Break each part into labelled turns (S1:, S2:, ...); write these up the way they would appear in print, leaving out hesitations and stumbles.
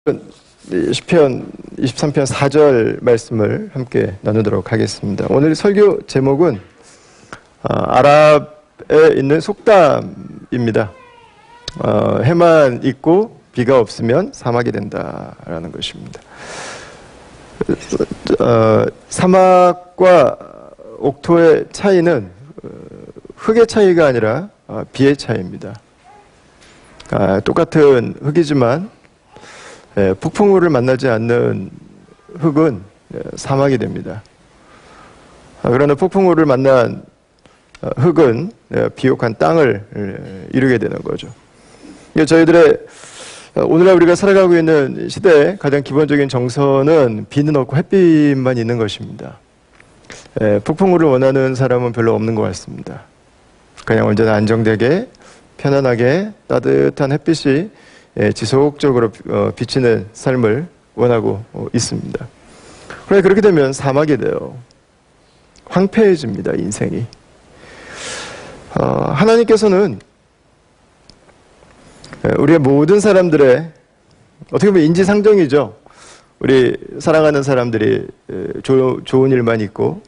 S1: 시편 23편 4절 말씀을 함께 나누도록 하겠습니다. 오늘 설교 제목은 아랍에 있는 속담입니다. 해만 있고 비가 없으면 사막이 된다라는 것입니다. 사막과 옥토의 차이는 흙의 차이가 아니라 비의 차이입니다. 똑같은 흙이지만 폭풍우를 만나지 않는 흙은 사막이 됩니다. 그러나 폭풍우를 만난 흙은 비옥한 땅을 이루게 되는 거죠. 저희들의 오늘날 우리가 살아가고 있는 시대의 가장 기본적인 정서는 비는 없고 햇빛만 있는 것입니다. 폭풍우를 원하는 사람은 별로 없는 것 같습니다. 그냥 언제나 안정되게 편안하게 따뜻한 햇빛이 지속적으로 비치는 삶을 원하고 있습니다. 그런데 그렇게 되면 사막이 돼요. 황폐해집니다, 인생이. 하나님께서는 우리의 모든 사람들의 어떻게 보면 인지상정이죠. 우리 사랑하는 사람들이 좋은 일만 있고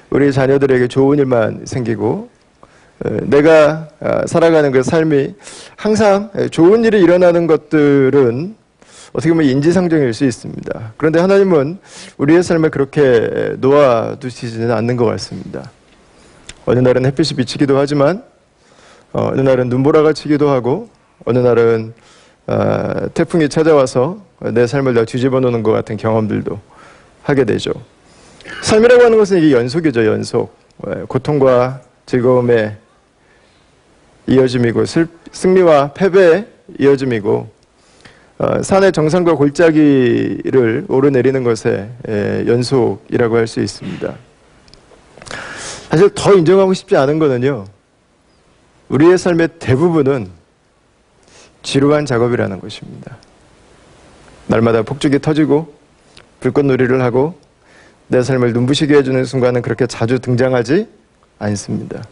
S1: 우리 자녀들에게 좋은 일만 생기고 내가 살아가는 그 삶이 항상 좋은 일이 일어나는 것들은 어떻게 보면 인지상정일 수 있습니다. 그런데 하나님은 우리의 삶을 그렇게 놓아두시지는 않는 것 같습니다. 어느 날은 햇빛이 비치기도 하지만 어느 날은 눈보라가 치기도 하고 어느 날은 태풍이 찾아와서 내 삶을 다 뒤집어 놓는 것 같은 경험들도 하게 되죠. 삶이라고 하는 것은 이게 연속이죠. 연속. 고통과 즐거움의 이어짐이고 승리와 패배의 이어짐이고 산의 정상과 골짜기를 오르내리는 것의 연속이라고 할 수 있습니다. 사실 더 인정하고 싶지 않은 거는요, 우리의 삶의 대부분은 지루한 작업이라는 것입니다. 날마다 폭죽이 터지고 불꽃놀이를 하고 내 삶을 눈부시게 해주는 순간은 그렇게 자주 등장하지 않습니다.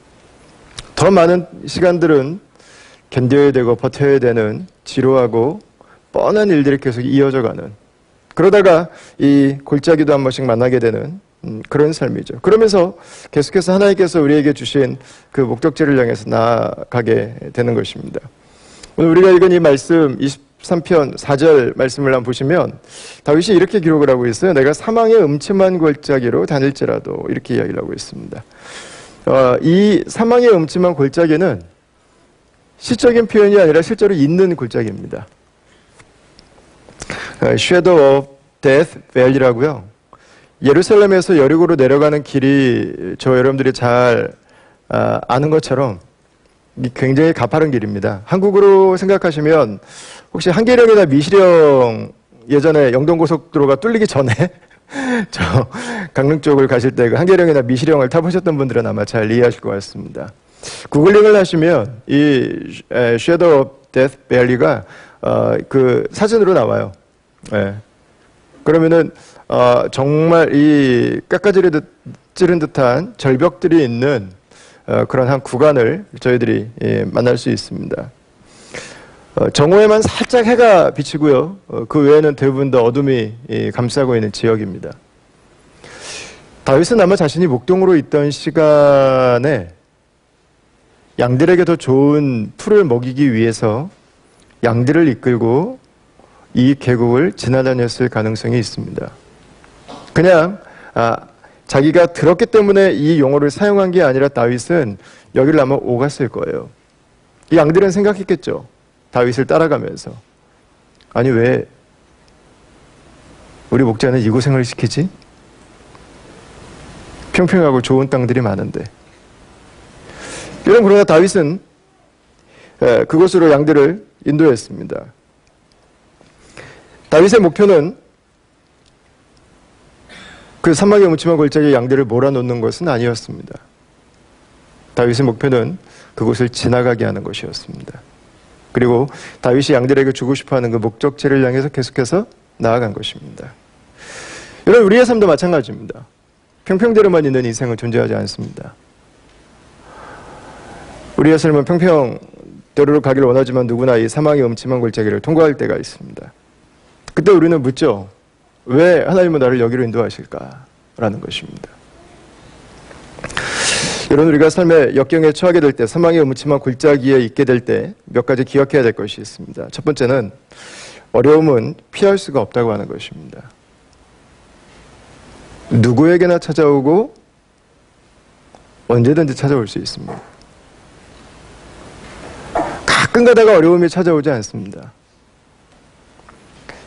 S1: 더 많은 시간들은 견뎌야 되고 버텨야 되는 지루하고 뻔한 일들이 계속 이어져 가는, 그러다가 이 골짜기도 한 번씩 만나게 되는 그런 삶이죠. 그러면서 계속해서 하나님께서 우리에게 주신 그 목적지를 향해서 나아가게 되는 것입니다. 오늘 우리가 읽은 이 말씀 23편 4절 말씀을 한번 보시면 다윗이 이렇게 기록을 하고 있어요. 내가 사망의 음침한 골짜기로 다닐지라도, 이렇게 이야기를 하고 있습니다. 이 사망의 음침한 골짜기는 시적인 표현이 아니라 실제로 있는 골짜기입니다. Shadow of Death Valley라고요. 예루살렘에서 여리고로 내려가는 길이 여러분들이 잘 아는 것처럼 굉장히 가파른 길입니다. 한국으로 생각하시면 혹시 한계령이나 미시령, 예전에 영동고속도로가 뚫리기 전에 저 강릉 쪽을 가실 때 그 한계령이나 미시령을 타보셨던 분들은 아마 잘 이해하실 것 같습니다. 구글링을 하시면 이 Shadow of Death Valley가 그 사진으로 나와요. 그러면은 정말 이 깎아지른 듯한 절벽들이 있는 그런 한 구간을 저희들이 만날 수 있습니다. 정오에만 살짝 해가 비치고요. 그 외에는 대부분 다 어둠이 감싸고 있는 지역입니다. 다윗은 아마 자신이 목동으로 있던 시간에 양들에게 더 좋은 풀을 먹이기 위해서 양들을 이끌고 이 계곡을 지나다녔을 가능성이 있습니다. 그냥 자기가 들었기 때문에 이 용어를 사용한 게 아니라 다윗은 여기를 아마 오갔을 거예요. 이 양들은 생각했겠죠. 다윗을 따라가면서, 아니 왜 우리 목자는 이 고생을 시키지? 평평하고 좋은 땅들이 많은데. 그러나 다윗은 그곳으로 양들을 인도했습니다. 다윗의 목표는 그 사막의 음침한 골짜기에 양들을 몰아놓는 것은 아니었습니다. 다윗의 목표는 그곳을 지나가게 하는 것이었습니다. 그리고 다윗이 양들에게 주고 싶어하는 그 목적지를 향해서 계속해서 나아간 것입니다. 여러분, 우리의 삶도 마찬가지입니다. 평평대로만 있는 인생은 존재하지 않습니다. 우리의 삶은 평평대로로 가기를 원하지만 누구나 이 사망의 음침한 골짜기를 통과할 때가 있습니다. 그때 우리는 묻죠. 왜 하나님은 나를 여기로 인도하실까라는 것입니다. 여러분, 우리가 삶의 역경에 처하게 될 때, 사망의 음침한 골짜기에 있게 될 때 몇 가지 기억해야 될 것이 있습니다. 첫 번째는 어려움은 피할 수가 없다고 하는 것입니다. 누구에게나 찾아오고 언제든지 찾아올 수 있습니다. 가끔 가다가 어려움이 찾아오지 않습니다.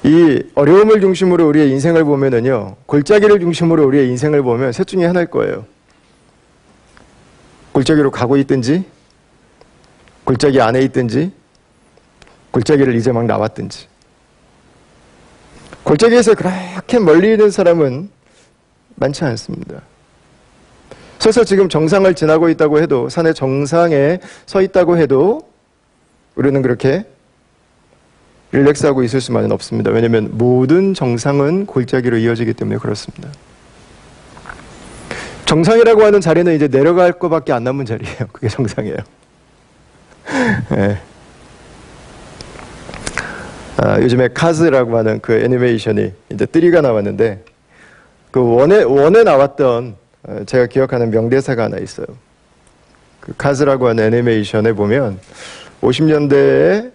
S1: 이 어려움을 중심으로 우리의 인생을 보면은요, 골짜기를 중심으로 우리의 인생을 보면 셋 중에 하나일 거예요. 골짜기로 가고 있든지, 골짜기 안에 있든지, 골짜기를 이제 막 나왔든지. 골짜기에서 그렇게 멀리 있는 사람은 많지 않습니다. 설사 지금 정상을 지나고 있다고 해도, 산의 정상에 서 있다고 해도 우리는 그렇게 릴렉스하고 있을 수만은 없습니다. 왜냐하면 모든 정상은 골짜기로 이어지기 때문에 그렇습니다. 정상이라고 하는 자리는 이제 내려갈 것밖에 안 남은 자리예요. 그게 정상이에요. 네. 요즘에 카즈라고 하는 그 애니메이션이 이제 3가 나왔는데, 그 원에 나왔던 제가 기억하는 명대사가 하나 있어요. 그 카즈라고 하는 애니메이션에 보면 50년대에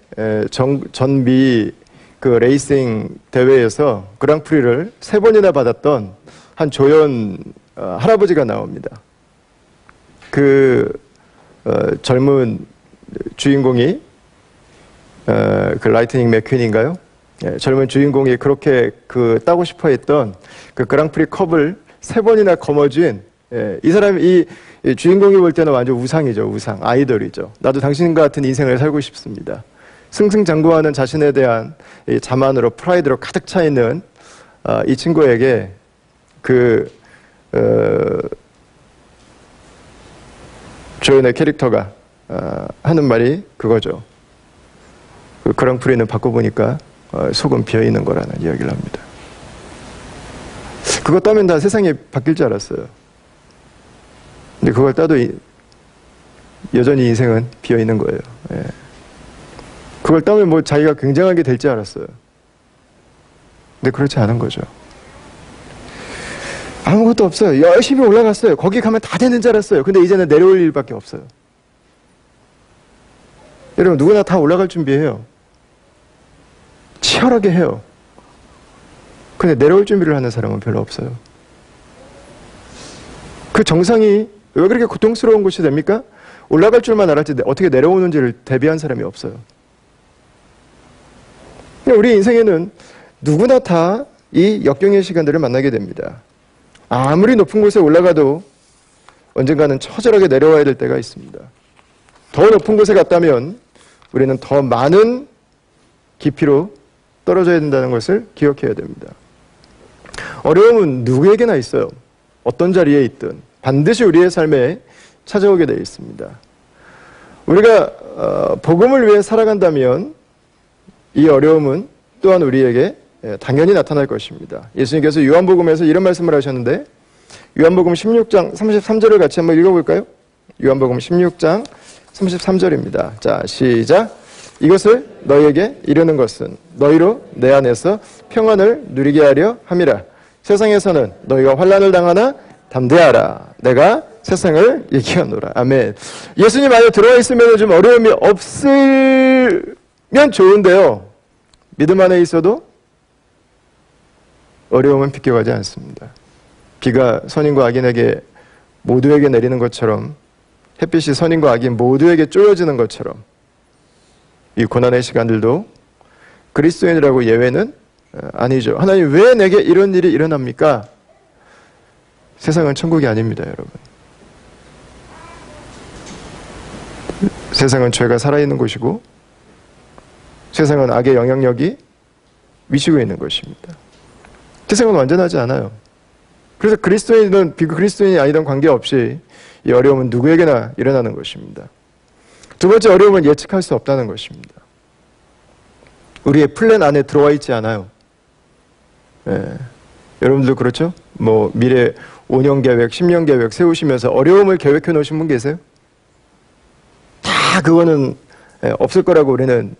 S1: 전미 그 레이싱 대회에서 그랑프리를 3번이나 받았던 한 조연 할아버지가 나옵니다. 그 젊은 주인공이 그 라이트닝 맥퀸인가요? 젊은 주인공이 그렇게 그 따고 싶어 했던 그 그랑프리 컵을 3번이나 거머쥔 이 사람이 이 주인공이 볼 때는 완전 우상이죠. 우상, 아이돌이죠. 나도 당신과 같은 인생을 살고 싶습니다. 승승장구하는 자신에 대한 이 자만으로, 프라이드로 가득 차 있는 이 친구에게 그 조연의 캐릭터가 하는 말이 그거죠. 그 그랑프리는 바꿔보니까 속은 비어있는 거라는 이야기를 합니다. 그거 따면 다 세상이 바뀔 줄 알았어요. 근데 그걸 따도 여전히 인생은 비어있는 거예요. 예. 그걸 따면 뭐 자기가 굉장하게 될지 알았어요. 근데 그렇지 않은 거죠. 아무것도 없어요. 열심히 올라갔어요. 거기 가면 다 되는 줄 알았어요. 근데 이제는 내려올 일밖에 없어요. 여러분, 누구나 다 올라갈 준비해요. 치열하게 해요. 근데 내려올 준비를 하는 사람은 별로 없어요. 그 정상이 왜 그렇게 고통스러운 곳이 됩니까? 올라갈 줄만 알았지 어떻게 내려오는지를 대비한 사람이 없어요. 우리 인생에는 누구나 다 이 역경의 시간들을 만나게 됩니다. 아무리 높은 곳에 올라가도 언젠가는 처절하게 내려와야 될 때가 있습니다. 더 높은 곳에 갔다면 우리는 더 많은 깊이로 떨어져야 된다는 것을 기억해야 됩니다. 어려움은 누구에게나 있어요. 어떤 자리에 있든 반드시 우리의 삶에 찾아오게 되어 있습니다. 우리가 복음을 위해 살아간다면 이 어려움은 또한 우리에게 당연히 나타날 것입니다. 예수님께서 요한복음에서 이런 말씀을 하셨는데, 요한복음 16장 33절을 같이 한번 읽어볼까요? 요한복음 16장 33절입니다. 자, 시작. 이것을 너희에게 이르는 것은 너희로 내 안에서 평안을 누리게 하려 함이라. 세상에서는 너희가 환난을 당하나 담대하라. 내가 세상을 이기었노라. 아멘. 예수님 안에 들어와 있으면 좀 어려움이 없으면 좋은데요. 믿음 안에 있어도 어려움은 비껴가지 않습니다. 비가 선인과 악인에게 모두에게 내리는 것처럼, 햇빛이 선인과 악인 모두에게 쪼여지는 것처럼, 이 고난의 시간들도 그리스도인이라고 예외는 아니죠. 하나님, 왜 내게 이런 일이 일어납니까? 세상은 천국이 아닙니다, 여러분. 세상은 죄가 살아있는 곳이고, 세상은 악의 영향력이 미치고 있는 것입니다. 세상은 완전하지 않아요. 그래서 그리스도인이든 비그리스도인이 아니든 관계없이 이 어려움은 누구에게나 일어나는 것입니다. 두 번째 어려움은 예측할 수 없다는 것입니다. 우리의 플랜 안에 들어와 있지 않아요. 여러분들도 그렇죠? 뭐 미래 5년 계획, 10년 계획 세우시면서 어려움을 계획해 놓으신 분 계세요? 다 그거는 없을 거라고 우리는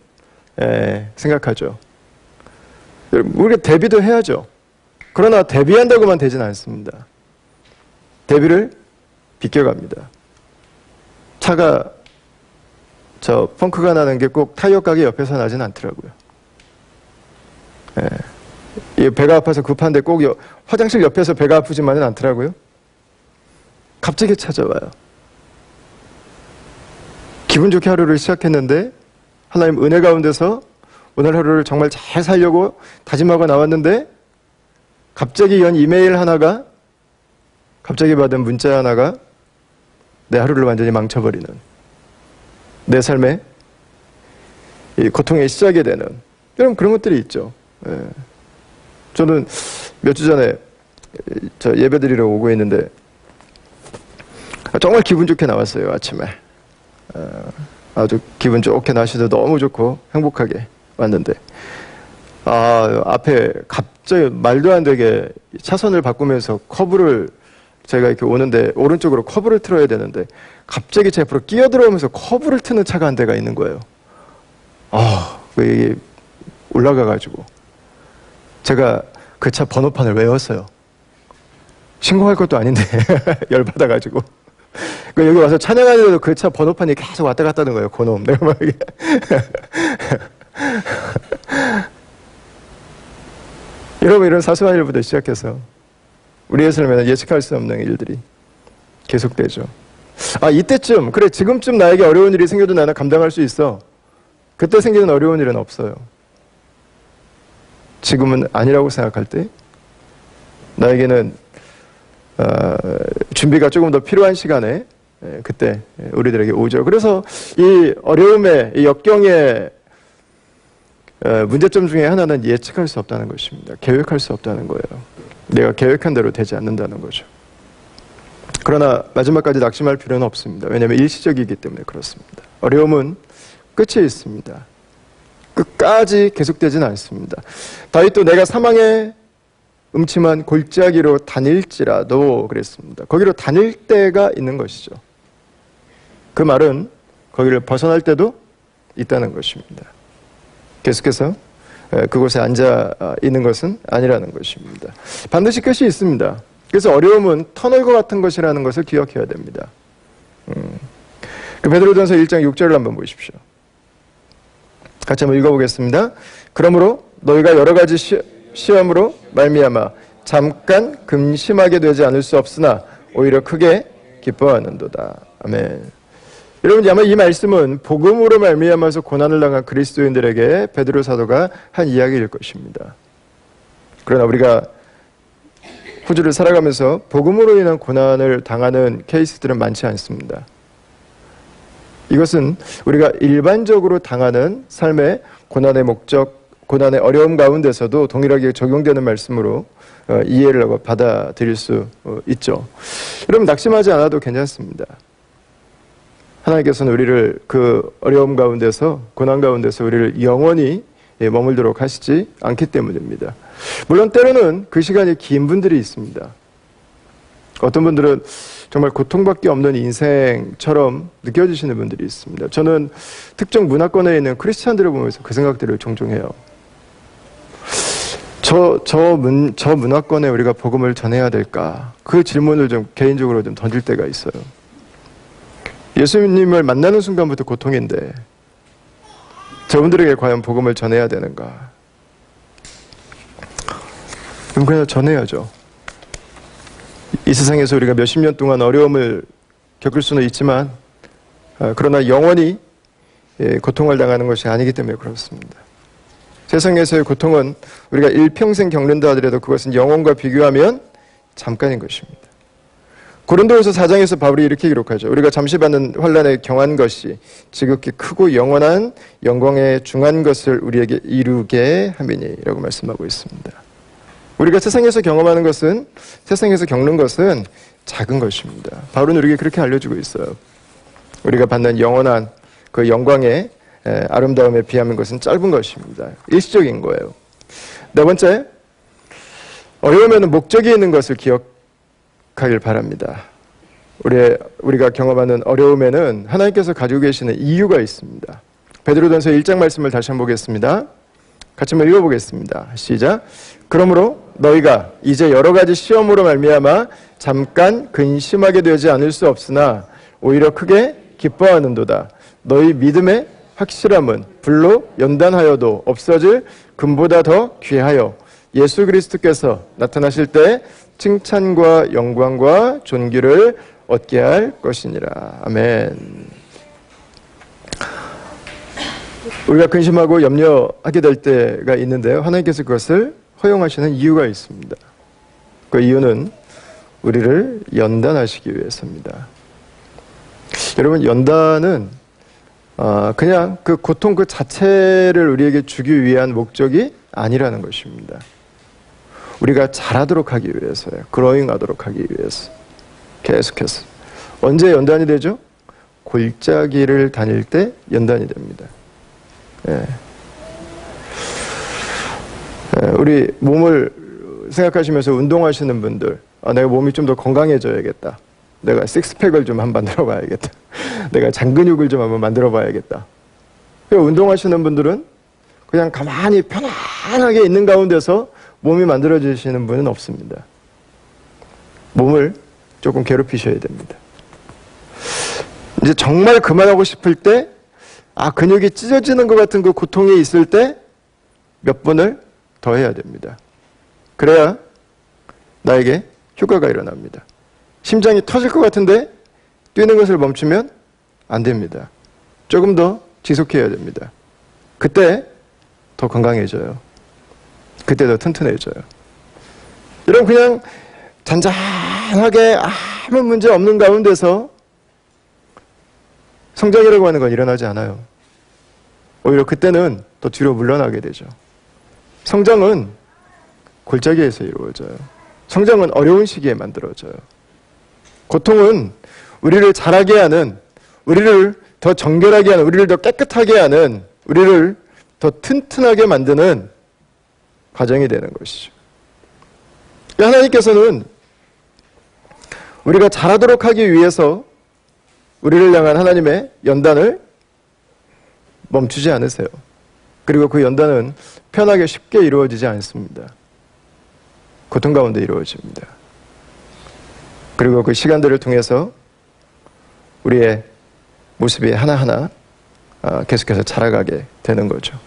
S1: 생각하죠. 우리가 대비도 해야죠. 그러나 대비한다고만 되진 않습니다. 대비를 비껴갑니다. 차가 펑크가 나는 게 꼭 타이어 가게 옆에서 나진 않더라고요. 예. 배가 아파서 급한데 꼭 화장실 옆에서 배가 아프지만은 않더라고요. 갑자기 찾아와요. 기분 좋게 하루를 시작했는데 하나님 은혜 가운데서 오늘 하루를 정말 잘 살려고 다짐하고 나왔는데 갑자기 연 이메일 하나가, 갑자기 받은 문자 하나가 내 하루를 완전히 망쳐버리는, 내 삶의 이 고통의 시작이 되는, 여러분 그런 것들이 있죠. 예. 저는 몇 주 전에 예배드리러 오고 있는데 정말 기분 좋게 나왔어요. 아침에 아주 기분 좋게 날씨도 너무 좋고 행복하게 왔는데 앞에 갑자기 말도 안 되게 차선을 바꾸면서 커브를, 제가 이렇게 오는데 오른쪽으로 커브를 틀어야 되는데 갑자기 제 앞으로 끼어들어오면서 커브를 트는 차가 한 대가 있는 거예요. 이게 올라가가지고 제가 그 차 번호판을 외웠어요. 신고할 것도 아닌데 열받아가지고 여기 와서 찬양하는데도 그 차 번호판이 계속 왔다 갔다 하는 거예요. 그놈. 내가 막 이게 여러분, 이런 사소한 일부터 시작해서 우리의 삶에는 예측할 수 없는 일들이 계속되죠. 이때쯤, 그래 지금쯤 나에게 어려운 일이 생겨도 나는 감당할 수 있어. 그때 생기는 어려운 일은 없어요. 지금은 아니라고 생각할 때 나에게는 준비가 조금 더 필요한 시간에 그때 우리들에게 오죠. 그래서 이 어려움의, 이 역경의 문제점 중에 하나는 예측할 수 없다는 것입니다. 계획할 수 없다는 거예요. 내가 계획한 대로 되지 않는다는 거죠. 그러나 마지막까지 낙심할 필요는 없습니다. 왜냐하면 일시적이기 때문에 그렇습니다. 어려움은 끝이 있습니다. 끝까지 계속되지는 않습니다. 다윗도 내가 사망의 음침한 골짜기로 다닐지라도 그랬습니다. 거기로 다닐 때가 있는 것이죠. 그 말은 거기를 벗어날 때도 있다는 것입니다. 계속해서 그곳에 앉아 있는 것은 아니라는 것입니다. 반드시 끝이 있습니다. 그래서 어려움은 터널과 같은 것이라는 것을 기억해야 됩니다. 베드로전서 1장 6절을 한번 보십시오. 같이 한번 읽어보겠습니다. 그러므로 너희가 여러 가지 시험으로 말미암아 잠깐 근심하게 되지 않을 수 없으나 오히려 크게 기뻐하는도다. 아멘. 여러분, 아마 이 말씀은 복음으로 말미암아서 고난을 당한 그리스도인들에게 베드로 사도가 한 이야기일 것입니다. 그러나 우리가 호주를 살아가면서 복음으로 인한 고난을 당하는 케이스들은 많지 않습니다. 이것은 우리가 일반적으로 당하는 삶의 고난의 목적, 고난의 어려움 가운데서도 동일하게 적용되는 말씀으로 이해를 하고 받아들일 수 있죠. 여러분, 낙심하지 않아도 괜찮습니다. 하나님께서는 우리를 그 어려움 가운데서, 고난 가운데서 우리를 영원히 머물도록 하시지 않기 때문입니다. 물론 때로는 그 시간이 긴 분들이 있습니다. 어떤 분들은 정말 고통밖에 없는 인생처럼 느껴지시는 분들이 있습니다. 저는 특정 문화권에 있는 크리스찬들을 보면서 그 생각들을 종종 해요. 저 문화권에 우리가 복음을 전해야 될까? 그 질문을 좀 개인적으로 좀 던질 때가 있어요. 예수님을 만나는 순간부터 고통인데 저분들에게 과연 복음을 전해야 되는가? 그럼 그냥 전해야죠. 이 세상에서 우리가 몇십 년 동안 어려움을 겪을 수는 있지만 그러나 영원히 고통을 당하는 것이 아니기 때문에 그렇습니다. 세상에서의 고통은 우리가 일평생 겪는다 하더라도 그것은 영원과 비교하면 잠깐인 것입니다. 고린도후서 4장에서 바울이 이렇게 기록하죠. 우리가 잠시 받는 환난에 경한 것이 지극히 크고 영원한 영광에 중한 것을 우리에게 이루게 함이니라고 말씀하고 있습니다. 우리가 세상에서 경험하는 것은, 세상에서 겪는 것은 작은 것입니다. 바울은 우리에게 그렇게 알려주고 있어요. 우리가 받는 영원한 그 영광의 아름다움에 비하면 것은 짧은 것입니다. 일시적인 거예요. 네 번째, 어려움에는 목적이 있는 것을 기억하길 바랍니다. 우리가 경험하는 어려움에는 하나님께서 가지고 계시는 이유가 있습니다. 베드로전서 1장 말씀을 다시 한번 보겠습니다. 같이 한번 읽어보겠습니다. 시작. 그러므로 너희가 이제 여러 가지 시험으로 말미암아 잠깐 근심하게 되지 않을 수 없으나 오히려 크게 기뻐하는도다. 너희 믿음의 확실함은 불로 연단하여도 없어질 금보다 더 귀하여 예수 그리스도께서 나타나실 때 칭찬과 영광과 존귀를 얻게 할 것이니라. 아멘. 우리가 근심하고 염려하게 될 때가 있는데요. 하나님께서 그것을 허용하시는 이유가 있습니다. 그 이유는 우리를 연단하시기 위해서입니다. 여러분, 연단은 그냥 그 고통 그 자체를 우리에게 주기 위한 목적이 아니라는 것입니다. 우리가 잘하도록 하기 위해서요. 그로잉 하도록 하기 위해서. 계속해서. 언제 연단이 되죠? 골짜기를 다닐 때 연단이 됩니다. 우리 몸을 생각하시면서 운동하시는 분들, 내가 몸이 좀 더 건강해져야겠다. 내가 식스팩을 좀 한번 만들어 봐야겠다. 내가 장근육을 좀 한번 만들어 봐야겠다. 운동하시는 분들은 그냥 가만히 편안하게 있는 가운데서 몸이 만들어지시는 분은 없습니다. 몸을 조금 괴롭히셔야 됩니다. 이제 정말 그만하고 싶을 때, 근육이 찢어지는 것 같은 그 고통이 있을 때 몇 번을 더 해야 됩니다. 그래야 나에게 효과가 일어납니다. 심장이 터질 것 같은데 뛰는 것을 멈추면 안 됩니다. 조금 더 지속해야 됩니다. 그때 더 건강해져요. 그때 더 튼튼해져요. 여러분, 그냥 잔잔하게 아무 문제 없는 가운데서 성장이라고 하는 건 일어나지 않아요. 오히려 그때는 더 뒤로 물러나게 되죠. 성장은 골짜기에서 이루어져요. 성장은 어려운 시기에 만들어져요. 고통은 우리를 자라게 하는, 우리를 더 정결하게 하는, 우리를 더 깨끗하게 하는, 우리를 더 튼튼하게 만드는 과정이 되는 것이죠. 하나님께서는 우리가 자라도록 하기 위해서 우리를 향한 하나님의 연단을 멈추지 않으세요. 그리고 그 연단은 편하게 쉽게 이루어지지 않습니다. 고통 가운데 이루어집니다. 그리고 그 시간들을 통해서 우리의 모습이 하나하나 계속해서 자라가게 되는 거죠.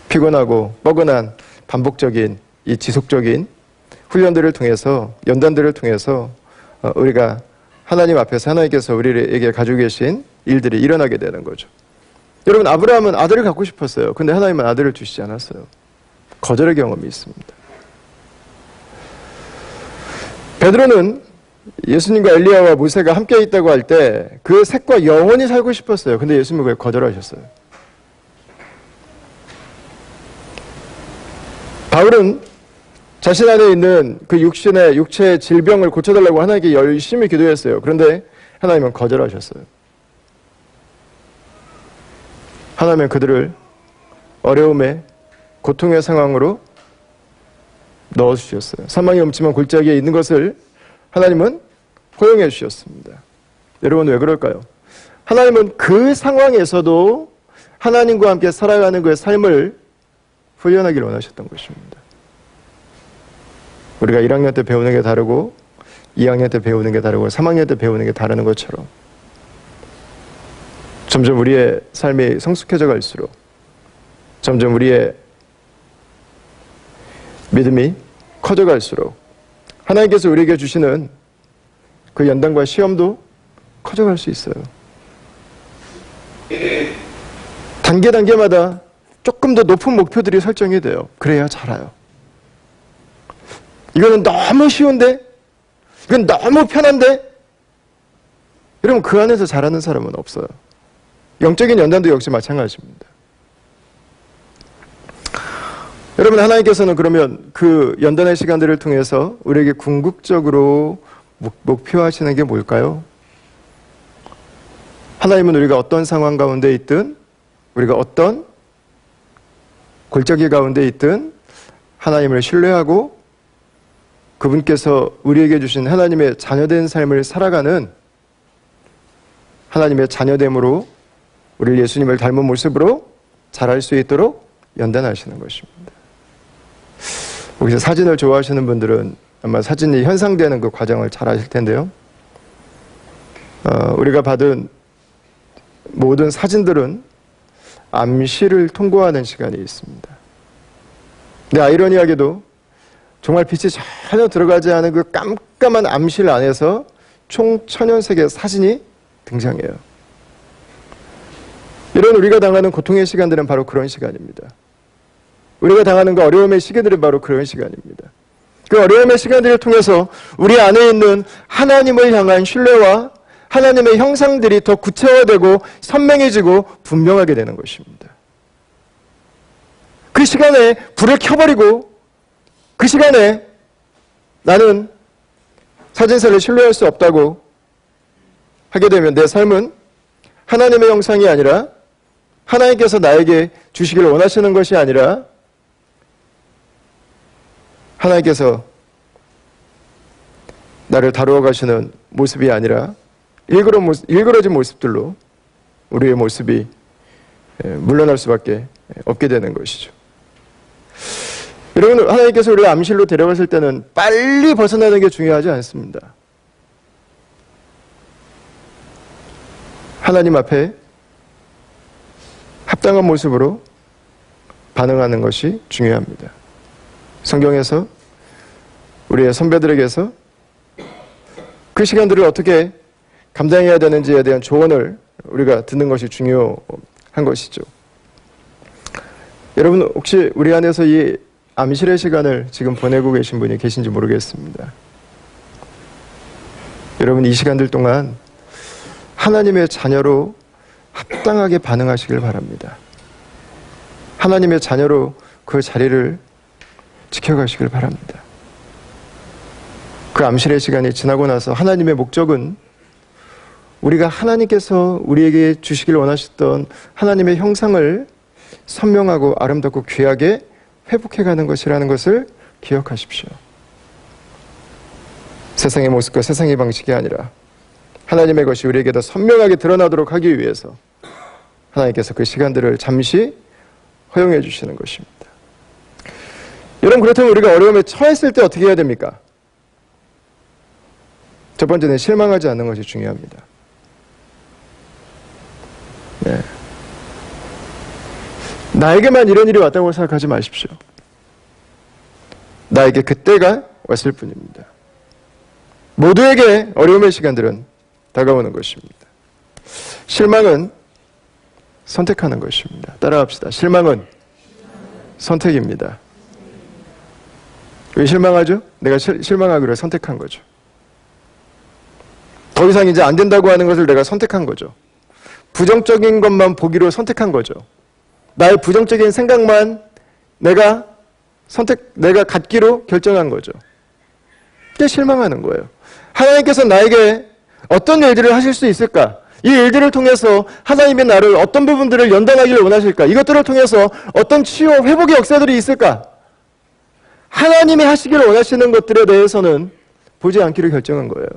S1: 피곤하고 뻐근한 반복적인 이 지속적인 훈련들을 통해서, 연단들을 통해서 우리가 하나님 앞에서 하나님께서 우리에게 가지고 계신 일들이 일어나게 되는 거죠. 여러분, 아브라함은 아들을 갖고 싶었어요. 근데 하나님은 아들을 주시지 않았어요. 거절의 경험이 있습니다. 베드로는 예수님과 엘리야와 모세가 함께 있다고 할 때 그 색과 영원히 살고 싶었어요. 근데 예수님은 그걸 거절하셨어요. 바울은 자신 안에 있는 그 육체의 질병을 고쳐달라고 하나님께 열심히 기도했어요. 그런데 하나님은 거절하셨어요. 하나님은 그들을 어려움에 고통의 상황으로 넣어주셨어요. 사망의 음침한 골짜기에 있는 것을 하나님은 허용해 주셨습니다. 여러분, 왜 그럴까요? 하나님은 그 상황에서도 하나님과 함께 살아가는 그의 삶을 훈련하기를 원하셨던 것입니다. 우리가 1학년 때 배우는 게 다르고 2학년 때 배우는 게 다르고 3학년 때 배우는 게 다르는 것처럼 점점 우리의 삶이 성숙해져 갈수록 점점 우리의 믿음이 커져 갈수록 하나님께서 우리에게 주시는 그 연단과 시험도 커져갈 수 있어요. 단계마다 조금 더 높은 목표들이 설정이 돼요. 그래야 자라요. 이거는 너무 쉬운데? 이건 너무 편한데? 여러분, 그 안에서 자라는 사람은 없어요. 영적인 연단도 역시 마찬가지입니다. 여러분, 하나님께서는 그러면 그 연단의 시간들을 통해서 우리에게 궁극적으로 목표하시는 게 뭘까요? 하나님은 우리가 어떤 상황 가운데 있든, 우리가 어떤 골짜기 가운데 있든 하나님을 신뢰하고 그분께서 우리에게 주신 하나님의 자녀된 삶을 살아가는 하나님의 자녀됨으로 우리를 예수님을 닮은 모습으로 자랄 수 있도록 연단하시는 것입니다. 혹시 사진을 좋아하시는 분들은 아마 사진이 현상되는 그 과정을 잘 아실 텐데요. 우리가 받은 모든 사진들은 암실을 통과하는 시간이 있습니다. 근데 아이러니하게도 정말 빛이 전혀 들어가지 않은 그 깜깜한 암실 안에서 총 1000여 색의 사진이 등장해요. 이런 우리가 당하는 고통의 시간들은 바로 그런 시간입니다. 우리가 당하는 그 어려움의 시간들은 바로 그런 시간입니다. 그 어려움의 시간들을 통해서 우리 안에 있는 하나님을 향한 신뢰와 하나님의 형상들이 더 구체화되고 선명해지고 분명하게 되는 것입니다. 그 시간에 불을 켜버리고 그 시간에 나는 사진사를 신뢰할 수 없다고 하게 되면 내 삶은 하나님의 형상이 아니라 하나님께서 나에게 주시기를 원하시는 것이 아니라 하나님께서 나를 다루어 가시는 모습이 아니라 일그러진 모습들로 우리의 모습이 물러날 수밖에 없게 되는 것이죠. 여러분, 하나님께서 우리를 암실로 데려갔을 때는 빨리 벗어나는 게 중요하지 않습니다. 하나님 앞에 합당한 모습으로 반응하는 것이 중요합니다. 성경에서 우리의 선배들에게서 그 시간들을 어떻게 감당해야 되는지에 대한 조언을 우리가 듣는 것이 중요한 것이죠. 여러분, 혹시 우리 안에서 이 암실의 시간을 지금 보내고 계신 분이 계신지 모르겠습니다. 여러분, 이 시간들 동안 하나님의 자녀로 합당하게 반응하시길 바랍니다. 하나님의 자녀로 그 자리를 지켜가시길 바랍니다. 그 암실의 시간이 지나고 나서 하나님의 목적은 우리가 하나님께서 우리에게 주시길 원하셨던 하나님의 형상을 선명하고 아름답고 귀하게 회복해가는 것이라는 것을 기억하십시오. 세상의 모습과 세상의 방식이 아니라 하나님의 것이 우리에게 더 선명하게 드러나도록 하기 위해서 하나님께서 그 시간들을 잠시 허용해 주시는 것입니다. 여러분, 그렇다면 우리가 어려움에 처했을 때 어떻게 해야 됩니까? 첫 번째는 실망하지 않는 것이 중요합니다. 네. 나에게만 이런 일이 왔다고 생각하지 마십시오. 나에게 그때가 왔을 뿐입니다. 모두에게 어려움의 시간들은 다가오는 것입니다. 실망은 선택하는 것입니다. 따라합시다. 실망은 선택입니다. 왜 실망하죠? 내가 실망하기로 선택한 거죠. 더 이상 이제 안 된다고 하는 것을 내가 선택한 거죠. 부정적인 것만 보기로 선택한 거죠. 나의 부정적인 생각만 내가 갖기로 결정한 거죠. 그게 실망하는 거예요. 하나님께서 나에게 어떤 일들을 하실 수 있을까? 이 일들을 통해서 하나님이 나를 어떤 부분들을 연단하기를 원하실까? 이것들을 통해서 어떤 치유와 회복의 역사들이 있을까? 하나님이 하시기를 원하시는 것들에 대해서는 보지 않기로 결정한 거예요.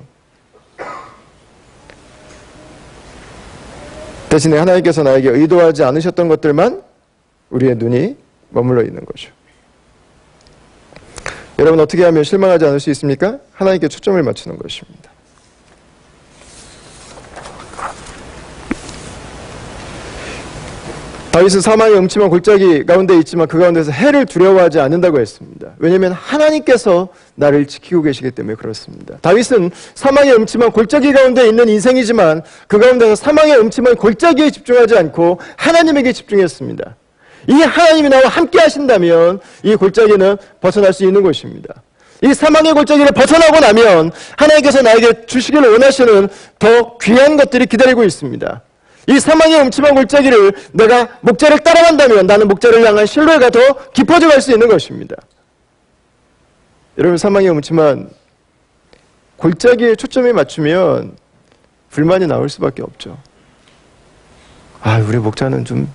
S1: 대신에 하나님께서 나에게 의도하지 않으셨던 것들만 우리의 눈이 머물러 있는 거죠. 여러분, 어떻게 하면 실망하지 않을 수 있습니까? 하나님께 초점을 맞추는 것입니다. 다윗은 사망의 음침한 골짜기 가운데 있지만 그 가운데서 해를 두려워하지 않는다고 했습니다. 왜냐하면 하나님께서 나를 지키고 계시기 때문에 그렇습니다. 다윗은 사망의 음침한 골짜기 가운데 있는 인생이지만 그 가운데서 사망의 음침한 골짜기에 집중하지 않고 하나님에게 집중했습니다. 이 하나님이 나와 함께 하신다면 이 골짜기는 벗어날 수 있는 것입니다. 이 사망의 골짜기를 벗어나고 나면 하나님께서 나에게 주시기를 원하시는 더 귀한 것들이 기다리고 있습니다. 이 사망의 음침한 골짜기를 내가 목자를 따라간다면 나는 목자를 향한 신뢰가 더 깊어져 갈 수 있는 것입니다. 여러분, 사망의 음침한 골짜기에 초점이 맞추면 불만이 나올 수밖에 없죠. 우리 목자는 좀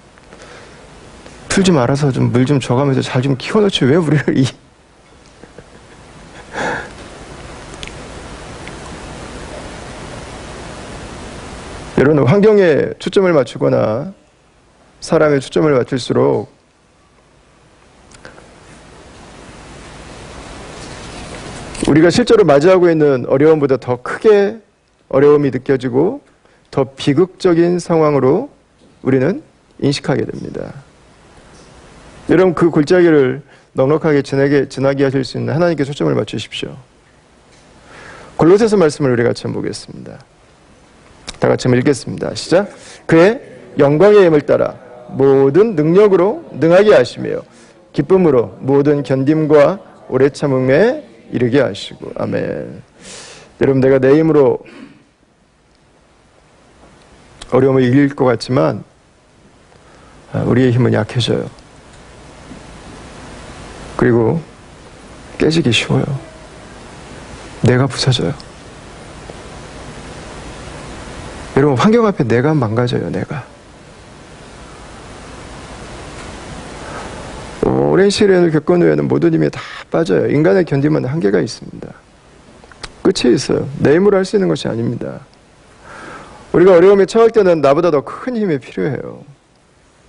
S1: 풀 좀 알아서 좀 물 좀 줘가면서 잘 좀 키워놓지 왜 우리를 여러분, 환경에 초점을 맞추거나 사람에 초점을 맞출수록 우리가 실제로 맞이하고 있는 어려움보다 더 크게 어려움이 느껴지고 더 비극적인 상황으로 우리는 인식하게 됩니다. 여러분, 그 골짜기를 넉넉하게 지나게 하실 수 있는 하나님께 초점을 맞추십시오. 골로새서 말씀을 우리 같이 한번 보겠습니다. 다 같이 한번 읽겠습니다. 시작. 그의 영광의 힘을 따라 모든 능력으로 능하게 하시며 기쁨으로 모든 견딤과 오래 참음에 이르게 하시고. 아멘. 여러분, 내가 내 힘으로 어려움을 이길 것 같지만 우리의 힘은 약해져요. 그리고 깨지기 쉬워요. 내가 부서져요. 여러분, 환경 앞에 내가 망가져요. 내가. 오랜 시련을 겪은 후에는 모든 힘이 다 빠져요. 인간의 견디면 한계가 있습니다. 끝이 있어요. 내 힘으로 할 수 있는 것이 아닙니다. 우리가 어려움에 처할 때는 나보다 더 큰 힘이 필요해요.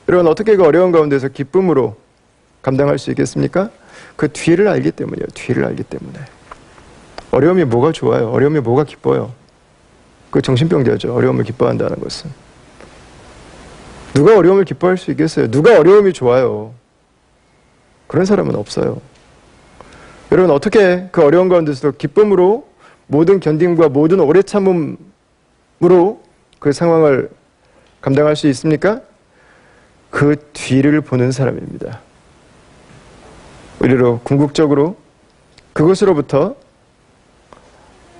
S1: 여러분, 어떻게 그 어려운 가운데서 기쁨으로 감당할 수 있겠습니까? 그 뒤를 알기 때문이에요. 뒤를 알기 때문에. 어려움이 뭐가 좋아요? 어려움이 뭐가 기뻐요? 그 정신병자죠. 어려움을 기뻐한다는 것은. 누가 어려움을 기뻐할 수 있겠어요? 누가 어려움이 좋아요? 그런 사람은 없어요. 여러분, 어떻게 그 어려운 가운데서 기쁨으로 모든 견딤과 모든 오래 참음으로 그 상황을 감당할 수 있습니까? 그 뒤를 보는 사람입니다. 우리로 궁극적으로 그것으로부터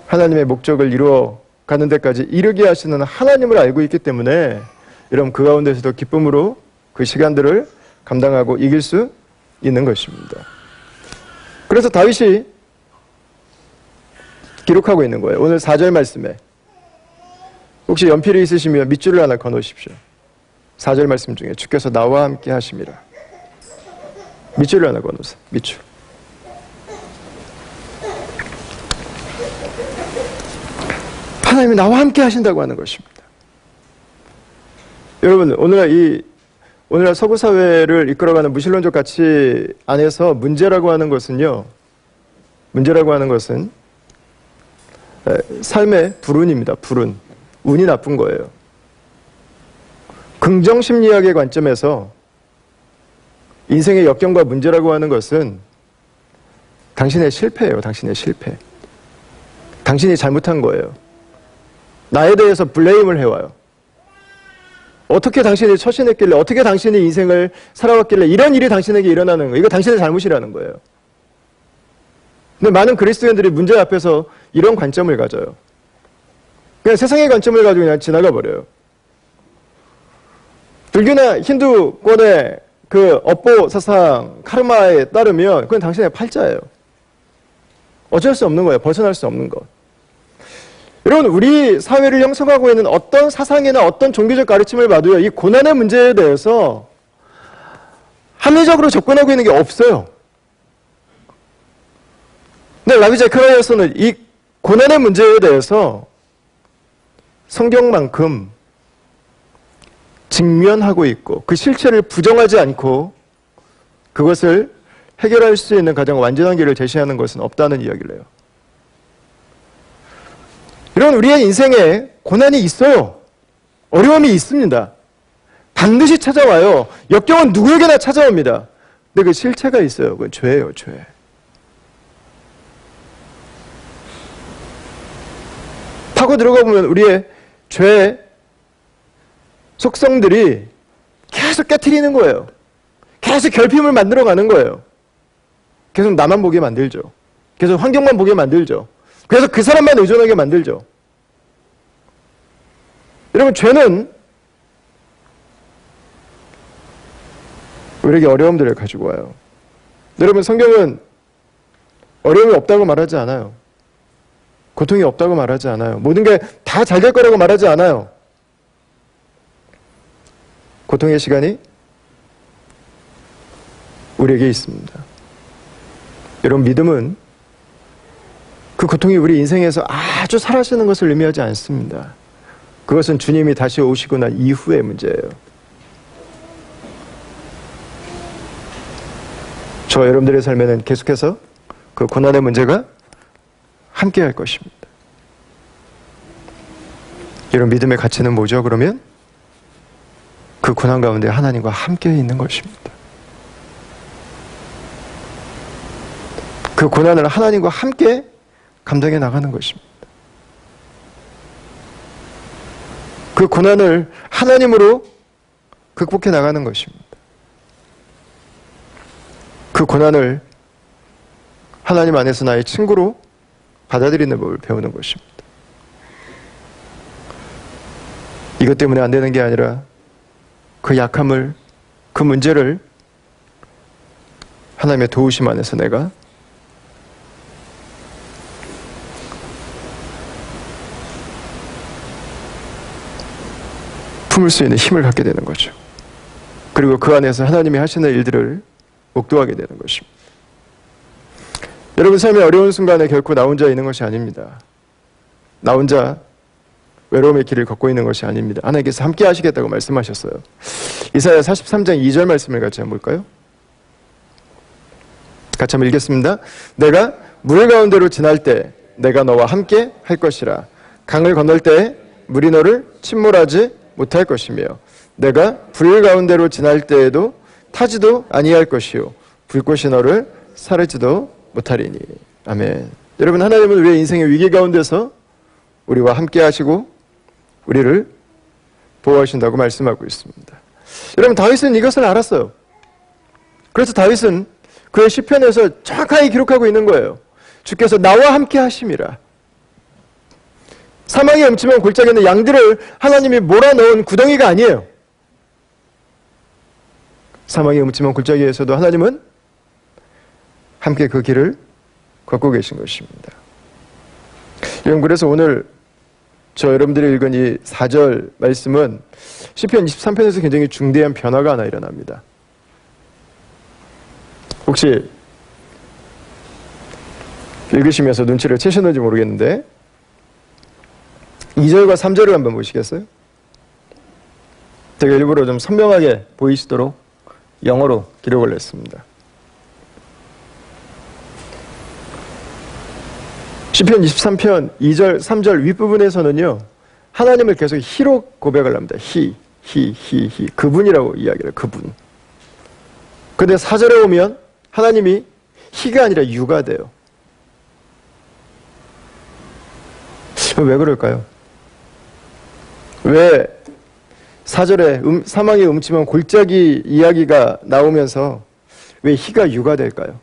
S1: 하나님의 목적을 이루어 가는 데까지 이르게 하시는 하나님을 알고 있기 때문에 여러분, 그 가운데서도 기쁨으로 그 시간들을 감당하고 이길 수 있는 것입니다. 그래서 다윗이 기록하고 있는 거예요. 오늘 4절 말씀에 혹시 연필이 있으시면 밑줄을 하나 그어놓으십시오. 4절 말씀 중에 주께서 나와 함께 하심이라. 밑줄을 하나 그어놓으세요. 밑줄. 하나님이 나와 함께 하신다고 하는 것입니다. 여러분, 오늘날 서구 사회를 이끌어가는 무신론적 가치 안에서 문제라고 하는 것은 삶의 불운입니다. 불운. 운이 나쁜 거예요. 긍정 심리학의 관점에서 인생의 역경과 문제라고 하는 것은 당신의 실패예요. 당신의 실패. 당신이 잘못한 거예요. 나에 대해서 블레임을 해와요. 어떻게 당신이 처신했길래, 어떻게 당신이 인생을 살아왔길래 이런 일이 당신에게 일어나는 거예요. 이거 당신의 잘못이라는 거예요. 근데 많은 그리스도인들이 문제 앞에서 이런 관점을 가져요. 그냥 세상의 관점을 가지고 그냥 지나가 버려요. 불교나 힌두권의 그 업보 사상, 카르마에 따르면 그건 당신의 팔자예요. 어쩔 수 없는 거예요. 벗어날 수 없는 것. 여러분, 우리 사회를 형성하고 있는 어떤 사상이나 어떤 종교적 가르침을 봐도요, 이 고난의 문제에 대해서 합리적으로 접근하고 있는 게 없어요. 근데 라비 제카리아서는 이 고난의 문제에 대해서 성경만큼 직면하고 있고 그 실체를 부정하지 않고 그것을 해결할 수 있는 가장 완전한 길을 제시하는 것은 없다는 이야기를 해요. 이런 우리의 인생에 고난이 있어요. 어려움이 있습니다. 반드시 찾아와요. 역경은 누구에게나 찾아옵니다. 근데 그 실체가 있어요. 그건 죄예요, 죄. 파고 들어가 보면 우리의 죄의 속성들이 계속 깨트리는 거예요. 계속 결핍을 만들어가는 거예요. 계속 나만 보게 만들죠. 계속 환경만 보게 만들죠. 그래서 그 사람만 의존하게 만들죠. 여러분, 죄는 우리에게 어려움들을 가지고 와요. 여러분, 성경은 어려움이 없다고 말하지 않아요. 고통이 없다고 말하지 않아요. 모든 게 다 잘 될 거라고 말하지 않아요. 고통의 시간이 우리에게 있습니다. 여러분, 믿음은 그 고통이 우리 인생에서 아주 사라지는 것을 의미하지 않습니다. 그것은 주님이 다시 오시고 난 이후의 문제예요. 저와 여러분들의 삶에는 계속해서 그 고난의 문제가 함께 할 것입니다. 이런 믿음의 가치는 뭐죠? 그러면 그 고난 가운데 하나님과 함께 있는 것입니다. 그 고난을 하나님과 함께 감당해 나가는 것입니다. 그 고난을 하나님으로 극복해 나가는 것입니다. 그 고난을 하나님 안에서 나의 친구로 받아들이는 법을 배우는 것입니다. 이것 때문에 안 되는 게 아니라 그 약함을, 그 문제를 하나님의 도우심 안에서 내가 품을 수 있는 힘을 갖게 되는 거죠. 그리고 그 안에서 하나님이 하시는 일들을 목도하게 되는 것입니다. 여러분 삶의 어려운 순간에 결코 나 혼자 있는 것이 아닙니다. 나 혼자 외로움의 길을 걷고 있는 것이 아닙니다. 하나님께서 함께 하시겠다고 말씀하셨어요. 이사야 43장 2절 말씀을 같이 한번 볼까요? 같이 한번 읽겠습니다. 내가 물 가운데로 지날 때 내가 너와 함께 할 것이라. 강을 건널 때 물이 너를 침몰하지 못할 것이며 내가 불 가운데로 지날 때에도 타지도 아니할 것이요 불꽃이 너를 사르지도 못하리니. 아멘. 여러분 하나님은 우리의 인생의 위기 가운데서 우리와 함께 하시고 우리를 보호하신다고 말씀하고 있습니다. 여러분 다윗은 이것을 알았어요. 그래서 다윗은 그의 시편에서 정확하게 기록하고 있는 거예요. 주께서 나와 함께 하심이라. 사망의 음침한 골짜기에 있는 양들을 하나님이 몰아넣은 구덩이가 아니에요. 사망의 음침한 골짜기에서도 하나님은 함께 그 길을 걷고 계신 것입니다. 여러분 그래서 오늘 저 여러분들이 읽은 이 4절 말씀은 시편 23편에서 굉장히 중대한 변화가 하나 일어납니다. 혹시 읽으시면서 눈치를 채셨는지 모르겠는데 2절과 3절을 한번 보시겠어요? 제가 일부러 좀 선명하게 보이시도록 영어로 기록을 했습니다. 시편 23편 2절, 3절 윗부분에서는요 하나님을 계속 히로 고백을 합니다. 히. 그분이라고 이야기를 해요. 그분. 근데 4절에 오면 하나님이 히가 아니라 유가 돼요. 왜 그럴까요? 왜 4절에 사망의 음침한 골짜기 이야기가 나오면서 왜 히가 유가 될까요?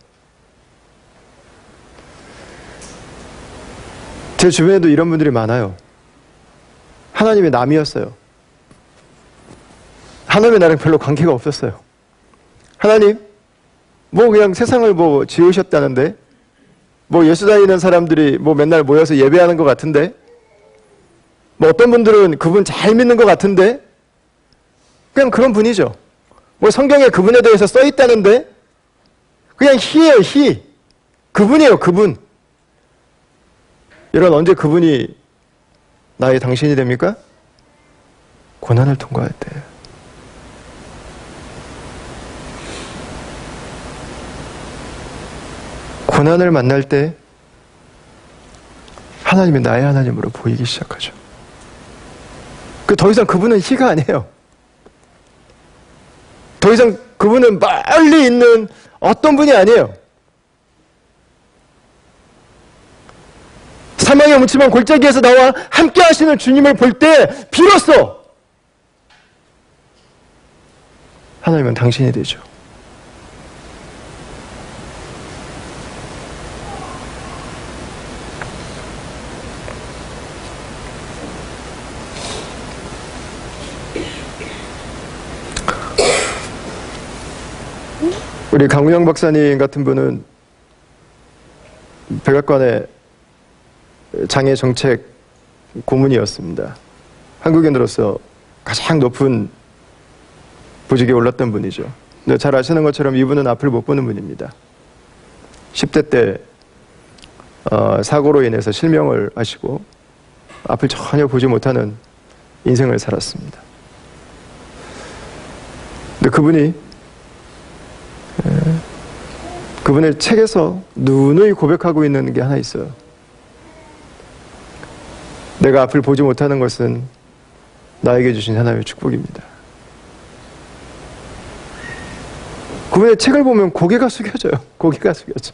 S1: 제 주변에도 이런 분들이 많아요. 하나님의 남이었어요. 하나님의 나랑 별로 관계가 없었어요. 하나님, 뭐 그냥 세상을 뭐 지으셨다는데, 뭐 예수 다니는 사람들이 뭐 맨날 모여서 예배하는 것 같은데, 뭐 어떤 분들은 그분 잘 믿는 것 같은데, 그냥 그런 분이죠. 뭐 성경에 그분에 대해서 써 있다는데, 그냥 히예요, 히. 그분이에요, 그분. 여러분 언제 그분이 나의 당신이 됩니까? 고난을 통과할 때. 고난을 만날 때 하나님이 나의 하나님으로 보이기 시작하죠. 더 이상 그분은 희가 아니에요. 더 이상 그분은 멀리 있는 어떤 분이 아니에요. 사망의 음침한 골짜기에서 나와 함께 하시는 주님을 볼 때 비로소 하나님은 당신이 되죠. 우리 강우영 박사님 같은 분은 백악관의 장애 정책 고문이었습니다. 한국인으로서 가장 높은 보직에 올랐던 분이죠. 근데 잘 아시는 것처럼 이분은 앞을 못 보는 분입니다. 10대 때 사고로 인해서 실명을 하시고 앞을 전혀 보지 못하는 인생을 살았습니다. 근데 그분의 책에서 누누이 고백하고 있는 게 하나 있어요. 내가 앞을 보지 못하는 것은 나에게 주신 하나님의 축복입니다. 그분의 책을 보면 고개가 숙여져요. 고개가 숙여져.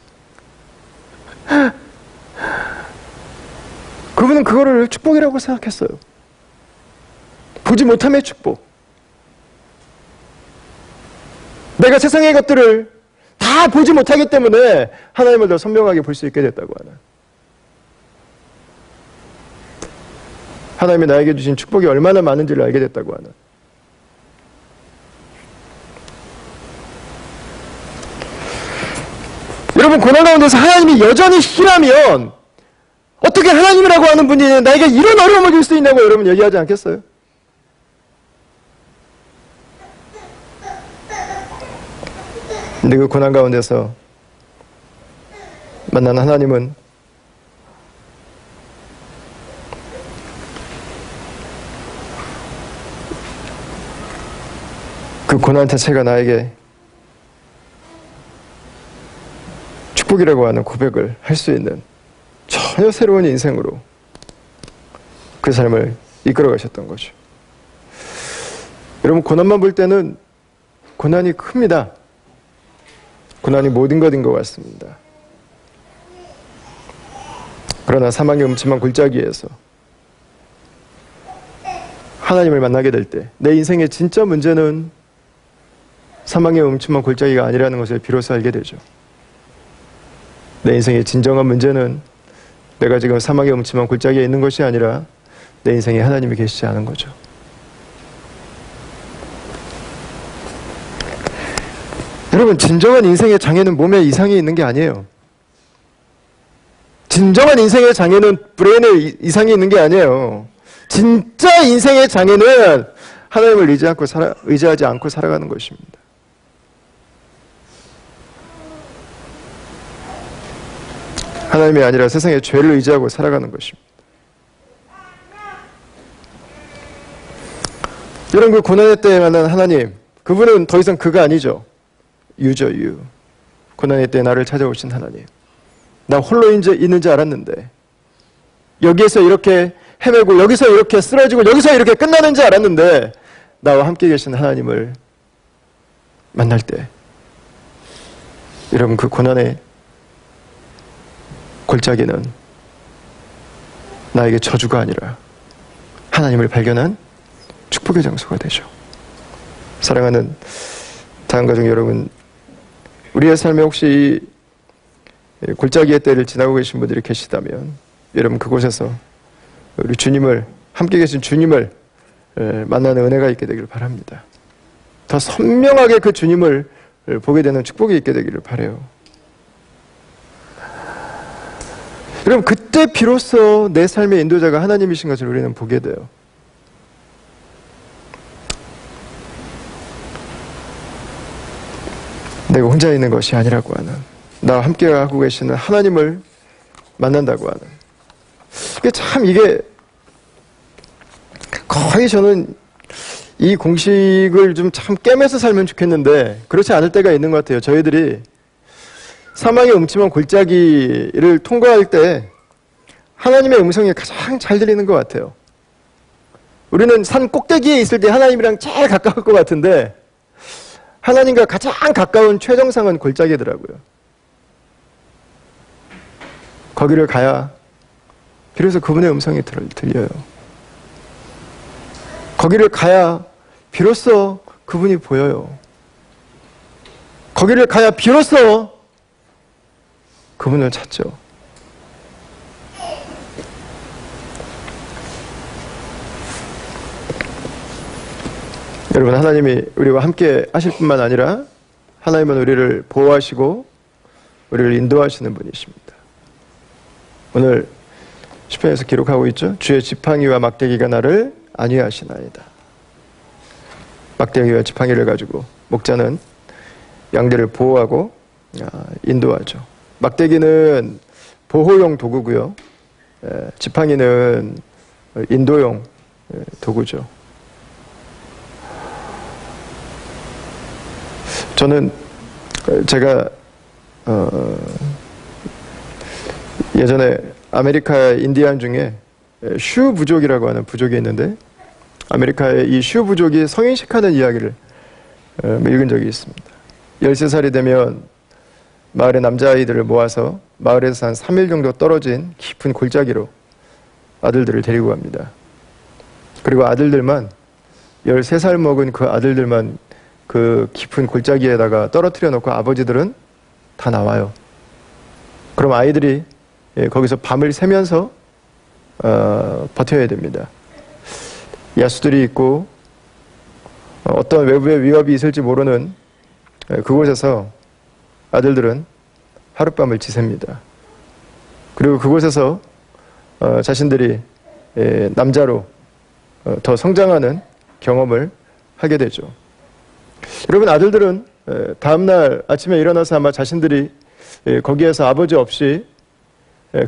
S1: 그분은 그거를 축복이라고 생각했어요. 보지 못함의 축복. 내가 세상의 것들을 다 보지 못하기 때문에 하나님을 더 선명하게 볼 수 있게 됐다고 하는, 하나님이 나에게 주신 축복이 얼마나 많은지를 알게 됐다고 하는. 여러분, 고난 가운데서 하나님이 여전히 희라면 어떻게 하나님이라고 하는 분이 나에게 이런 어려움을 줄 수 있냐고 여러분 얘기하지 않겠어요? 근데 그 고난 가운데서 만난 하나님은 그 고난 자체가 나에게 축복이라고 하는 고백을 할 수 있는 전혀 새로운 인생으로 그 삶을 이끌어 가셨던 거죠. 여러분, 고난만 볼 때는 고난이 큽니다. 고난이 모든 것인 것 같습니다. 그러나 사망의 음침한 골짜기에서 하나님을 만나게 될 때 내 인생의 진짜 문제는 사망의 음침한 골짜기가 아니라는 것을 비로소 알게 되죠. 내 인생의 진정한 문제는 내가 지금 사망의 음침한 골짜기에 있는 것이 아니라 내 인생에 하나님이 계시지 않은 거죠. 여러분, 진정한 인생의 장애는 몸에 이상이 있는 게 아니에요. 진정한 인생의 장애는 브레인에 이상이 있는 게 아니에요. 진짜 인생의 장애는 하나님을 의지하지 않고 살아가는 것입니다. 하나님이 아니라 세상의 죄를 의지하고 살아가는 것입니다. 여러분, 그 고난의 때에 만난 하나님, 그분은 더 이상 그가 아니죠. 유죠, 유. 고난의 때에 나를 찾아오신 하나님. 나 홀로 있는지 알았는데 여기에서 이렇게 헤매고 여기서 이렇게 쓰러지고 여기서 이렇게 끝나는지 알았는데 나와 함께 계신 하나님을 만날 때 여러분, 그 고난의 골짜기는 나에게 저주가 아니라 하나님을 발견한 축복의 장소가 되죠. 사랑하는 다음가족 여러분, 우리의 삶에 혹시 골짜기의 때를 지나고 계신 분들이 계시다면 여러분, 그곳에서 우리 주님을, 함께 계신 주님을 만나는 은혜가 있게 되기를 바랍니다. 더 선명하게 그 주님을 보게 되는 축복이 있게 되기를 바라요. 여러분, 그때 비로소 내 삶의 인도자가 하나님이신 것을 우리는 보게 돼요. 내가 혼자 있는 것이 아니라고 하는, 나와 함께 하고 계시는 하나님을 만난다고 하는, 이게 거의 저는 이 공식을 좀 참 깨면서 살면 좋겠는데 그렇지 않을 때가 있는 것 같아요. 저희들이 사망의 음침한 골짜기를 통과할 때 하나님의 음성이 가장 잘 들리는 것 같아요. 우리는 산 꼭대기에 있을 때 하나님이랑 제일 가까울 것 같은데 하나님과 가장 가까운 최정상은 골짜기더라고요. 거기를 가야 비로소 그분의 음성이 들려요. 거기를 가야 비로소 그분이 보여요. 거기를 가야 비로소 그분을 찾죠. 여러분, 하나님이 우리와 함께 하실 뿐만 아니라 하나님은 우리를 보호하시고 우리를 인도하시는 분이십니다. 오늘 시편에서 기록하고 있죠. 주의 지팡이와 막대기가 나를 안위하시나이다. 막대기와 지팡이를 가지고 목자는 양들을 보호하고 인도하죠. 막대기는 보호용 도구고요. 지팡이는 인도용 도구죠. 저는 제가 예전에 아메리카 인디안 중에 슈 부족이라고 하는 부족이 있는데 아메리카의 이 슈 부족이 성인식하는 이야기를 읽은 적이 있습니다. 13살이 되면 마을의 남자아이들을 모아서 마을에서 한 3일 정도 떨어진 깊은 골짜기로 아들들을 데리고 갑니다. 그리고 아들들만 13살 먹은 그 아들들만 그 깊은 골짜기에다가 떨어뜨려 놓고 아버지들은 다 나와요. 그럼 아이들이 거기서 밤을 새면서 버텨야 됩니다. 야수들이 있고 어떤 외부의 위협이 있을지 모르는 그곳에서 아들들은 하룻밤을 지새웁니다. 그리고 그곳에서 자신들이 남자로 더 성장하는 경험을 하게 되죠. 여러분, 아들들은 다음날 아침에 일어나서 아마 자신들이 거기에서 아버지 없이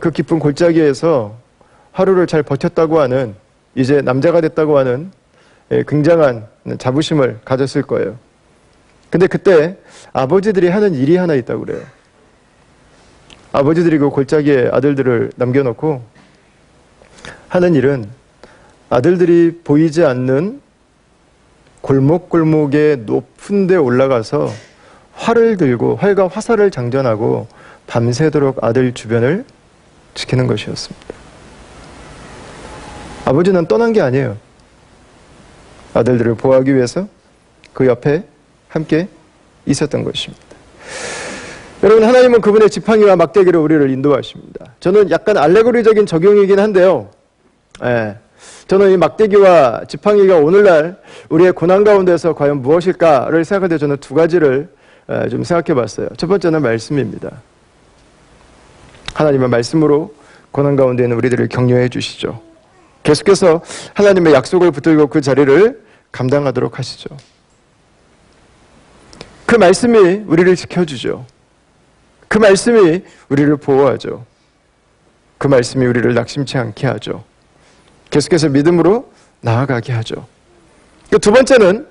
S1: 그 깊은 골짜기에서 하루를 잘 버텼다고 하는, 이제 남자가 됐다고 하는 굉장한 자부심을 가졌을 거예요. 근데 그때 아버지들이 하는 일이 하나 있다고 그래요. 아버지들이 그 골짜기에 아들들을 남겨놓고 하는 일은 아들들이 보이지 않는 골목골목의 높은 데 올라가서 활을 들고 활과 화살을 장전하고 밤새도록 아들 주변을 지키는 것이었습니다. 아버지는 떠난 게 아니에요. 아들들을 보호하기 위해서 그 옆에 함께 있었던 것입니다. 여러분, 하나님은 그분의 지팡이와 막대기로 우리를 인도하십니다. 저는 약간 알레고리적인 적용이긴 한데요. 저는 이 막대기와 지팡이가 오늘날 우리의 고난 가운데서 과연 무엇일까를 생각할 때 저는 두 가지를 좀 생각해 봤어요. 첫 번째는 말씀입니다. 하나님의 말씀으로 고난 가운데 있는 우리들을 격려해 주시죠. 계속해서 하나님의 약속을 붙들고 그 자리를 감당하도록 하시죠. 그 말씀이 우리를 지켜주죠. 그 말씀이 우리를 보호하죠. 그 말씀이 우리를 낙심치 않게 하죠. 계속해서 믿음으로 나아가게 하죠. 두 번째는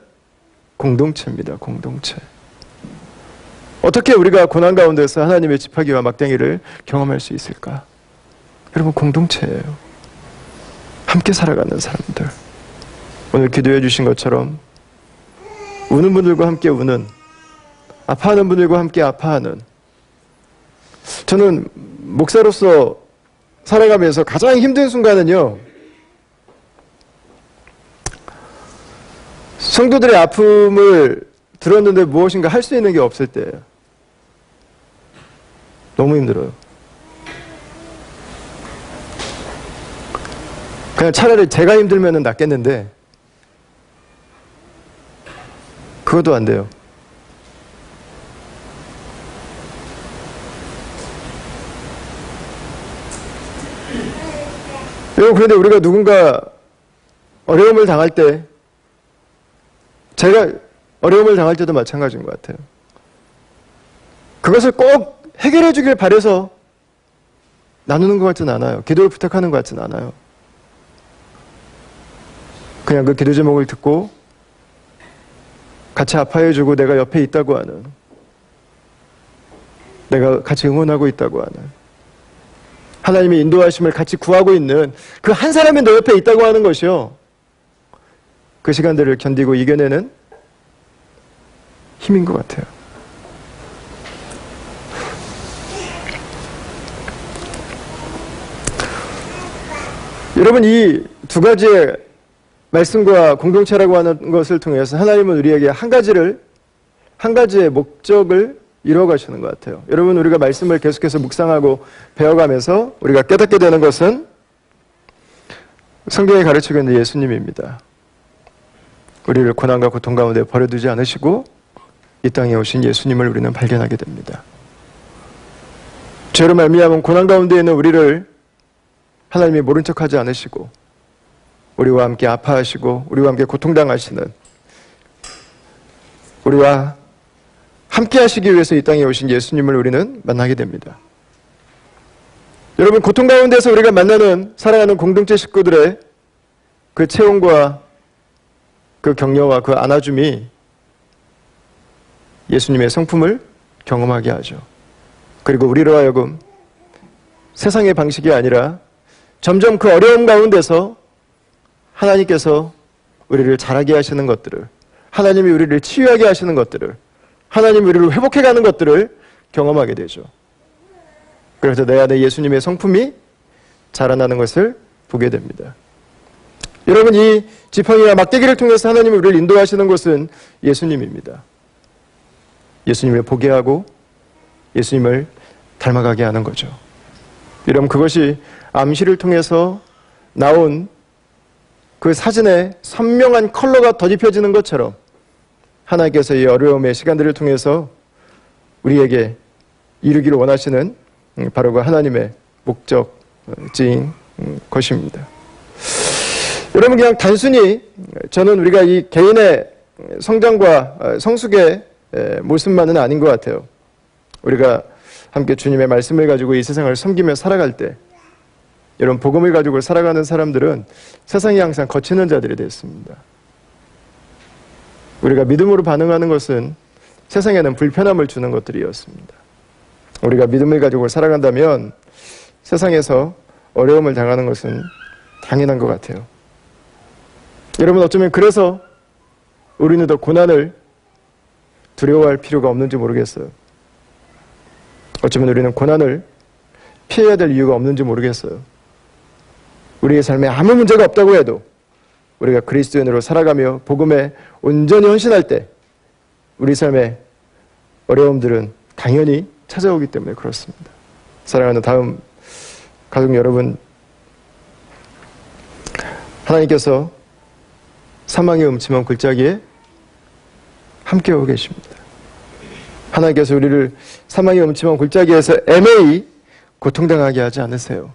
S1: 공동체입니다. 공동체. 어떻게 우리가 고난 가운데서 하나님의 지팡이와 막대기를 경험할 수 있을까? 여러분, 공동체예요. 함께 살아가는 사람들. 오늘 기도해 주신 것처럼 우는 분들과 함께 우는, 아파하는 분들과 함께 아파하는, 저는 목사로서 살아가면서 가장 힘든 순간은요, 성도들의 아픔을 들었는데 무엇인가 할 수 있는 게 없을 때예요. 너무 힘들어요. 그냥 차라리 제가 힘들면 낫겠는데 그것도 안 돼요. 여러분, 그런데 우리가 누군가 어려움을 당할 때, 제가 어려움을 당할 때도 마찬가지인 것 같아요. 그것을 꼭 해결해 주길 바라서 나누는 것 같진 않아요. 기도를 부탁하는 것 같진 않아요. 그냥 그 기도 제목을 듣고 같이 아파해 주고 내가 옆에 있다고 하는, 내가 같이 응원하고 있다고 하는, 하나님의 인도하심을 같이 구하고 있는 그 한 사람이 너 옆에 있다고 하는 것이요, 그 시간들을 견디고 이겨내는 힘인 것 같아요. 여러분, 이 두 가지의 말씀과 공동체라고 하는 것을 통해서 하나님은 우리에게 한 가지의 목적을 이루어 가시는 것 같아요. 여러분, 우리가 말씀을 계속해서 묵상하고 배워가면서 우리가 깨닫게 되는 것은 성경이 가르치고 있는 예수님입니다. 우리를 고난과 고통 가운데 버려두지 않으시고 이 땅에 오신 예수님을 우리는 발견하게 됩니다. 죄로 말미암은 고난 가운데 있는 우리를 하나님이 모른 척하지 않으시고 우리와 함께 아파하시고 우리와 함께 고통당하시는, 우리와 함께 하시기 위해서 이 땅에 오신 예수님을 우리는 만나게 됩니다. 여러분, 고통 가운데서 우리가 만나는 살아가는 공동체 식구들의 그 체온과 그 격려와 그 안아줌이 예수님의 성품을 경험하게 하죠. 그리고 우리로 하여금 세상의 방식이 아니라 점점 그 어려움 가운데서 하나님께서 우리를 자라게 하시는 것들을, 하나님이 우리를 치유하게 하시는 것들을, 하나님이 우리를 회복해가는 것들을 경험하게 되죠. 그래서 내 안에 예수님의 성품이 자라나는 것을 보게 됩니다. 여러분, 이 지팡이와 막대기를 통해서 하나님이 우리를 인도하시는 것은 예수님입니다. 예수님을 보게 하고 예수님을 닮아가게 하는 거죠. 여러분, 그것이 암시를 통해서 나온 그 사진에 선명한 컬러가 덧입혀지는 것처럼 하나님께서 이 어려움의 시간들을 통해서 우리에게 이루기를 원하시는 바로 그 하나님의 목적지인 것입니다. 여러분, 그냥 단순히 저는 우리가 이 개인의 성장과 성숙의 모습만은 아닌 것 같아요. 우리가 함께 주님의 말씀을 가지고 이 세상을 섬기며 살아갈 때, 여러분, 복음을 가지고 살아가는 사람들은 세상이 항상 거치는 자들이 됐습니다. 우리가 믿음으로 반응하는 것은 세상에는 불편함을 주는 것들이었습니다. 우리가 믿음을 가지고 살아간다면 세상에서 어려움을 당하는 것은 당연한 것 같아요. 여러분, 어쩌면 그래서 우리는 더 고난을 두려워할 필요가 없는지 모르겠어요. 어쩌면 우리는 고난을 피해야 될 이유가 없는지 모르겠어요. 우리의 삶에 아무 문제가 없다고 해도 우리가 그리스도인으로 살아가며 복음에 온전히 헌신할 때 우리 삶의 어려움들은 당연히 찾아오기 때문에 그렇습니다. 사랑하는 다음 가족 여러분, 하나님께서 사망의 음침한 골짜기에 함께하고 계십니다. 하나님께서 우리를 사망의 음침한 골짜기에서 애매히 고통당하게 하지 않으세요.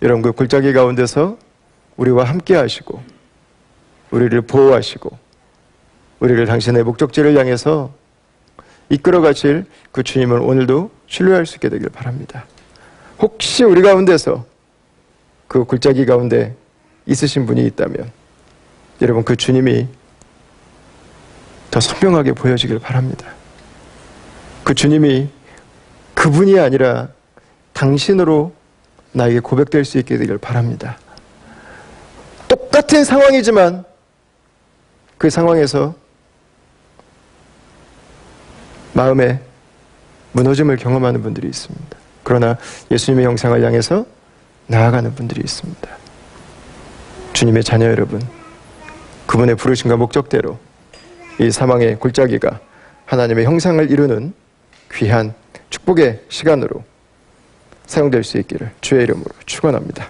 S1: 여러분, 그 골짜기 가운데서 우리와 함께 하시고 우리를 보호하시고 우리를 당신의 목적지를 향해서 이끌어 가실 그 주님을 오늘도 신뢰할 수 있게 되길 바랍니다. 혹시 우리 가운데서 그 골짜기 가운데 있으신 분이 있다면 여러분, 그 주님이 더 선명하게 보여지길 바랍니다. 그 주님이 그분이 아니라 당신으로 나에게 고백될 수 있게 되길 바랍니다. 똑같은 상황이지만 그 상황에서 마음의 무너짐을 경험하는 분들이 있습니다. 그러나 예수님의 형상을 향해서 나아가는 분들이 있습니다. 주님의 자녀 여러분, 그분의 부르심과 목적대로 이 사망의 골짜기가 하나님의 형상을 이루는 귀한 축복의 시간으로 사용될 수 있기를 주의 이름으로 축원합니다.